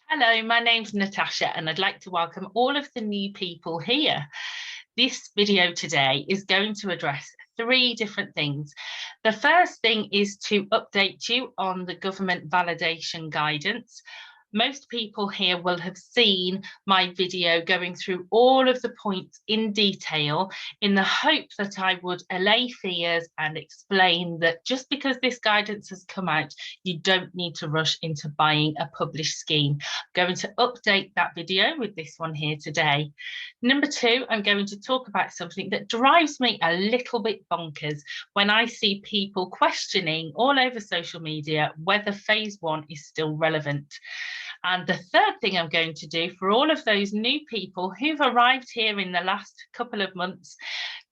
Hello, my name's Natasha and I'd like to welcome all of the new people here. This video today is going to address three different things. The first thing is to update you on the government validation guidance. Most people here will have seen my video going through all of the points in detail in the hope that I would allay fears and explain that just because this guidance has come out, you don't need to rush into buying a published scheme. I'm going to update that video with this one here today. Number two, I'm going to talk about something that drives me a little bit bonkers when I see people questioning all over social media whether phase one is still relevant. And the third thing I'm going to do for all of those new people who've arrived here in the last couple of months,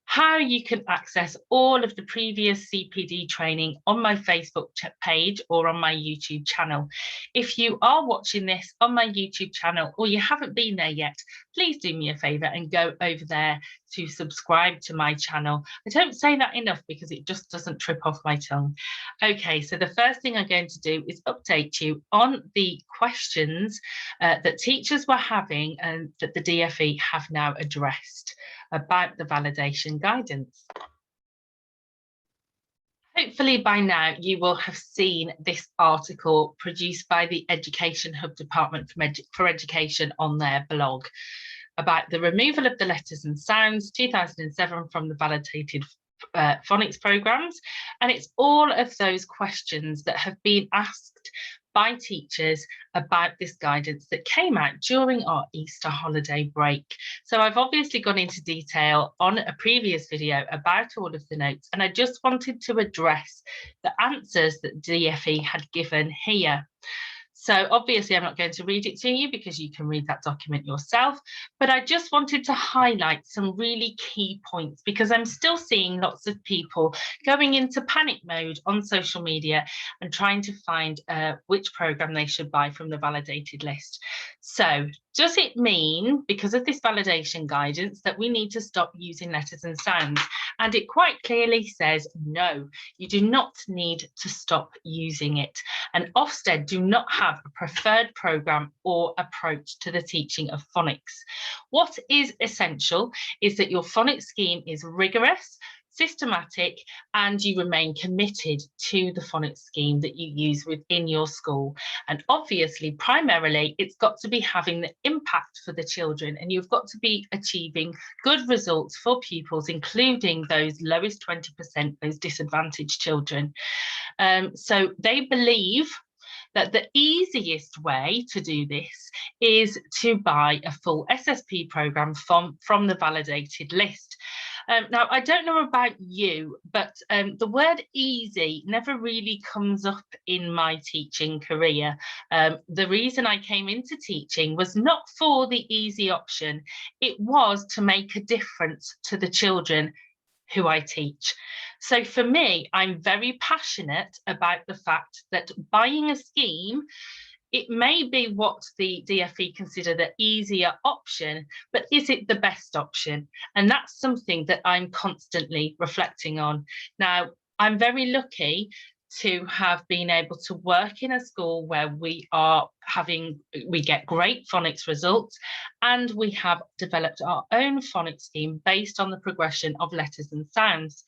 how you can access all of the previous CPD training on my Facebook page or on my YouTube channel. If you are watching this on my YouTube channel or you haven't been there yet, please do me a favour and go over there to subscribe to my channel. I don't say that enough because it just doesn't trip off my tongue. Okay, so the first thing I'm going to do is update you on the questions that teachers were having and that the DFE have now addressed about the validation guidance. Hopefully by now you will have seen this article produced by the Education Hub Department for Education on their blog about the removal of the letters and sounds 2007 from the validated phonics programs. And it's all of those questions that have been asked by teachers about this guidance that came out during our Easter holiday break. So I've obviously gone into detail on a previous video about all of the notes, and I just wanted to address the answers that DFE had given here. So obviously I'm not going to read it to you because you can read that document yourself, but I just wanted to highlight some really key points because I'm still seeing lots of people going into panic mode on social media and trying to find which program they should buy from the validated list. So does it mean, because of this validation guidance, that we need to stop using letters and sounds? And it quite clearly says, no, you do not need to stop using it. And Ofsted do not have a preferred programme or approach to the teaching of phonics. What is essential is that your phonics scheme is rigorous, systematic, and you remain committed to the phonics scheme that you use within your school. And obviously, primarily, it's got to be having the impact for the children, and you've got to be achieving good results for pupils, including those lowest 20%, those disadvantaged children. So they believe that the easiest way to do this is to buy a full SSP programme from the validated list. Now, I don't know about you, but the word easy never really comes up in my teaching career. The reason I came into teaching was not for the easy option. It was to make a difference to the children who I teach. So for me, I'm very passionate about the fact that buying a scheme, it may be what the DFE consider the easier option, but is it the best option? And that's something that I'm constantly reflecting on. Now, I'm very lucky to have been able to work in a school where we get great phonics results, and we have developed our own phonics scheme based on the progression of letters and sounds.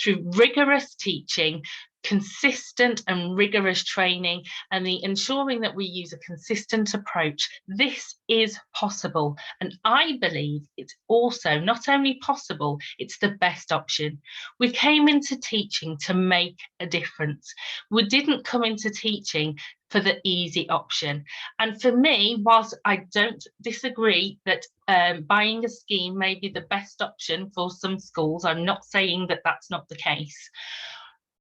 Through rigorous teaching, consistent and rigorous training, and the ensuring that we use a consistent approach, this is possible. And I believe it's also not only possible, it's the best option. We came into teaching to make a difference. We didn't come into teaching for the easy option. And for me, whilst I don't disagree that buying a scheme may be the best option for some schools, I'm not saying that that's not the case.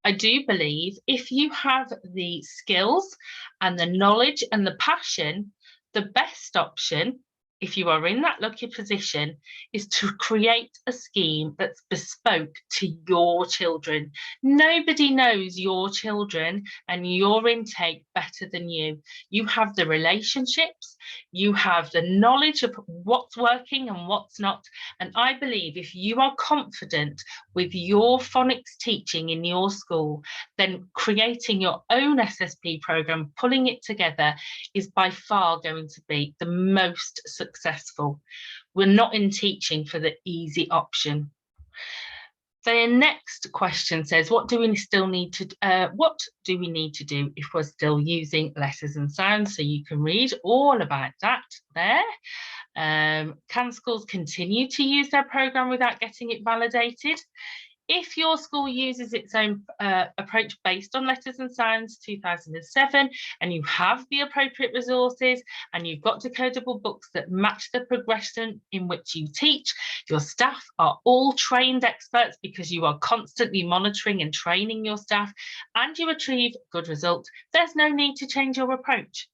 I do believe if you have the skills and the knowledge and the passion, the best option, if you are in that lucky position, is to create a scheme that's bespoke to your children. Nobody knows your children and your intake better than you. You have the relationships, You have the knowledge of what's working and what's not. And I believe if you are confident with your phonics teaching in your school, then creating your own SSP program, pulling it together, is by far going to be the most successful. We're not in teaching for the easy option. The next question says, what do we need to do if we're still using letters and sounds? So you can read all about that there. Can schools continue to use their program without getting it validated? If your school uses its own approach based on letters and sounds 2007, and you have the appropriate resources and you've got decodable books that match the progression in which you teach, your staff are all trained experts because you are constantly monitoring and training your staff, and you achieve good results, there's no need to change your approach.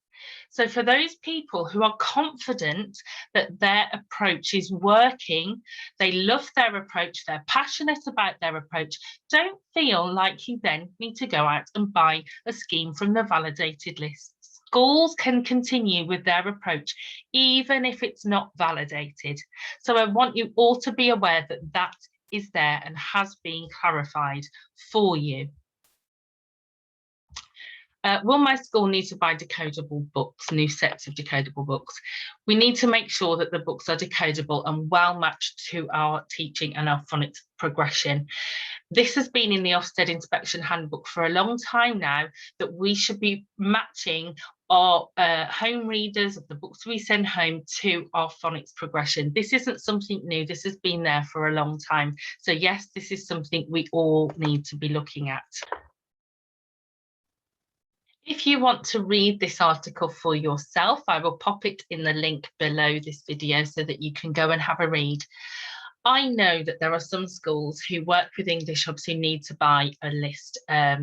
So for those people who are confident that their approach is working, they love their approach, they're passionate about their approach, don't feel like you then need to go out and buy a scheme from the validated list. Schools can continue with their approach, even if it's not validated. So I want you all to be aware that that is there and has been clarified for you. Will my school need to buy decodable books, new sets of decodable books? We need to make sure that the books are decodable and well matched to our teaching and our phonics progression. This has been in the Ofsted Inspection Handbook for a long time now, that we should be matching our home readers of the books we send home to our phonics progression. This isn't something new, this has been there for a long time. So yes, this is something we all need to be looking at. If you want to read this article for yourself, I will pop it in the link below this video so that you can go and have a read. I know that there are some schools who work with English Hubs who need to buy a list, a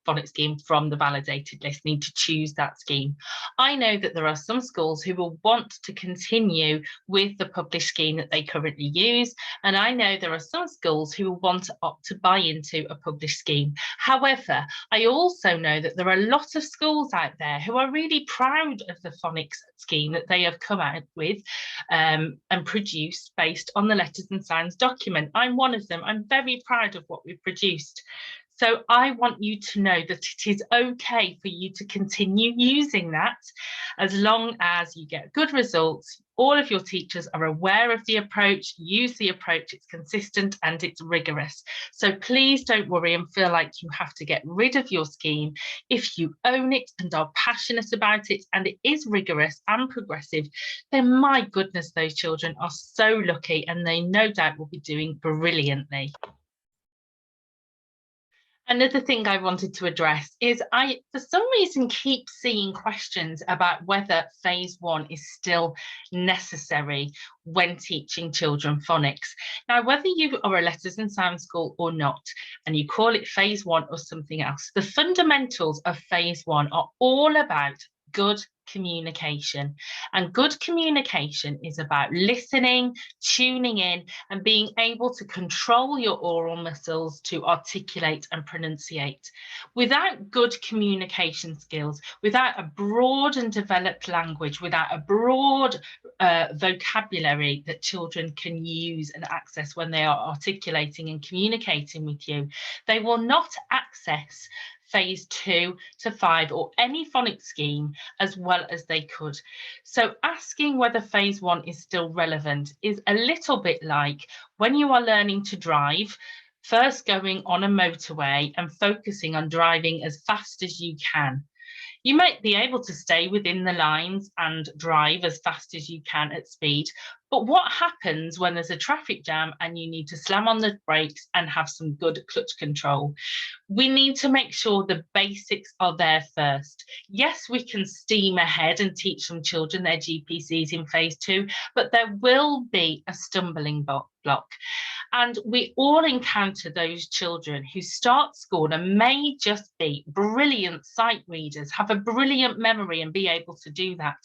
phonics scheme from the validated list, need to choose that scheme. I know that there are some schools who will want to continue with the published scheme that they currently use, and I know there are some schools who will want to opt to buy into a published scheme. However, I also know that there are a lot of schools out there who are really proud of the phonics scheme that they have come out with and produced based on the letters and sounds document. I'm one of them. I'm very proud of what we've produced. So I want you to know that it is okay for you to continue using that as long as you get good results. All of your teachers are aware of the approach, use the approach, it's consistent and it's rigorous. So please don't worry and feel like you have to get rid of your scheme. If you own it and are passionate about it and it is rigorous and progressive, then my goodness, those children are so lucky and they no doubt will be doing brilliantly. Another thing I wanted to address is I, for some reason, keep seeing questions about whether phase 1 is still necessary when teaching children phonics. Now, whether you are a letters and sound school or not, and you call it phase 1 or something else, the fundamentals of phase 1 are all about good communication. And good communication is about listening, tuning in, and being able to control your oral muscles to articulate and pronunciate. Without good communication skills, without a broad and developed language, without a broad vocabulary that children can use and access when they are articulating and communicating with you, they will not access phase 2 to 5 or any phonics scheme as well as they could. So asking whether phase 1 is still relevant is a little bit like when you are learning to drive, first going on a motorway and focusing on driving as fast as you can. You might be able to stay within the lines and drive as fast as you can at speed, but what happens when there's a traffic jam and you need to slam on the brakes and have some good clutch control? We need to make sure the basics are there first. Yes, we can steam ahead and teach some children their GPCs in phase 2, but there will be a stumbling block. And we all encounter those children who start school and may just be brilliant sight readers, have a brilliant memory and be able to do that.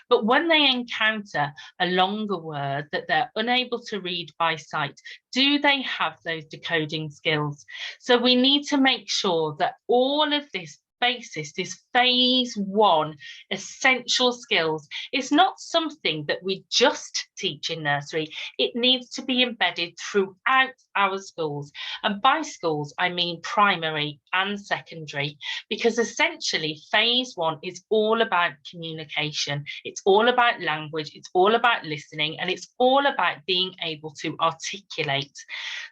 But when they encounter a longer word that they're unable to read by sight, do they have those decoding skills? So we need to make sure that all of this basis, this phase one essential skills, is not something that we just teach in nursery. It needs to be embedded throughout our schools. And by schools, I mean primary and secondary, because essentially phase one is all about communication. It's all about language. It's all about listening, and it's all about being able to articulate.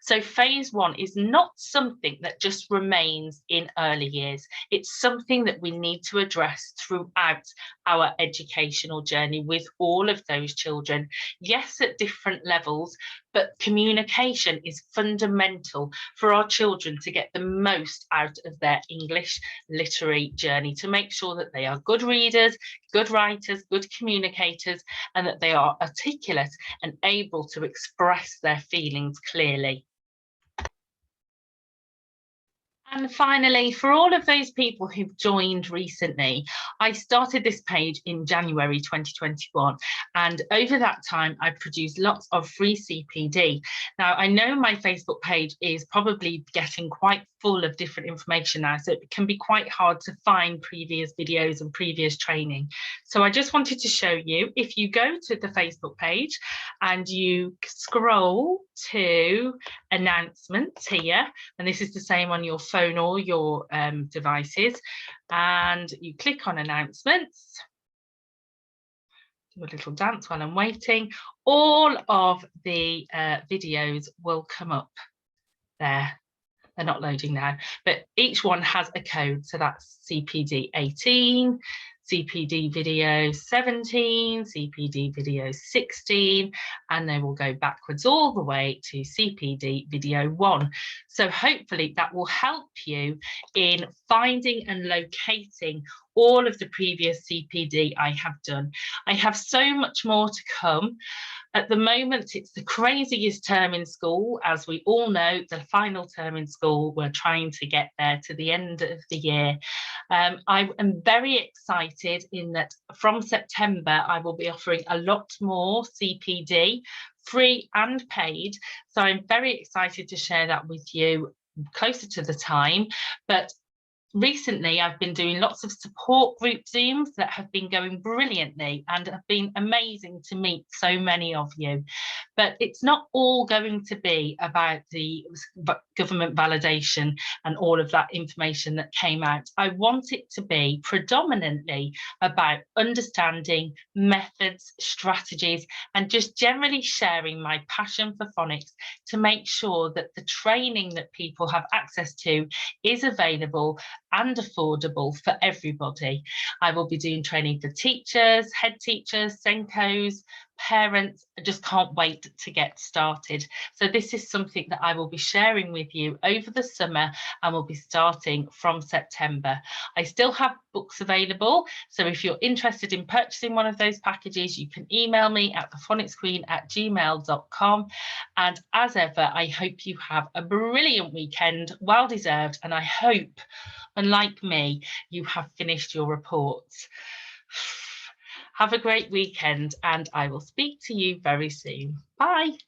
So phase one is not something that just remains in early years. It's something that we need to address throughout our educational journey with all of those children. Yes, at different levels, but communication is fundamental for our children to get the most out of their English literary journey, to make sure that they are good readers, good writers, good communicators, and that they are articulate and able to express their feelings clearly. And finally, for all of those people who've joined recently, I started this page in January 2021, and over that time I've produced lots of free CPD. Now, I know my Facebook page is probably getting quite full of different information now, so it can be quite hard to find previous videos and previous training. So I just wanted to show you, if you go to the Facebook page and you scroll to announcements here, and this is the same on your phone or your devices, and you click on announcements, do a little dance while I'm waiting, all of the videos will come up there. They're not loading now, but each one has a code. So that's CPD 18, CPD video 17, CPD video 16, and they will go backwards all the way to CPD video 1. So hopefully that will help you in finding and locating all of the previous CPD I have done. I have so much more to come. At the moment, it's the craziest term in school. As we all know, the final term in school, we're trying to get there to the end of the year. I am very excited in that from September, I will be offering a lot more CPD, free and paid. So I'm very excited to share that with you closer to the time. But recently, I've been doing lots of support group Zooms that have been going brilliantly and have been amazing to meet so many of you. But it's not all going to be about the government validation and all of that information that came out. I want it to be predominantly about understanding methods, strategies, and just generally sharing my passion for phonics to make sure that the training that people have access to is available and affordable for everybody. I will be doing training for teachers, head teachers, Senkos, parents. I just can't wait to get started. So this is something that I will be sharing with you over the summer and will be starting from September. I still have books available, so if you're interested in purchasing one of those packages, you can email me at thephoниcsqueen@gmail.com. And as ever, I hope you have a brilliant weekend, well deserved, and I hope, unlike me, you have finished your reports. Have a great weekend, and I will speak to you very soon. Bye.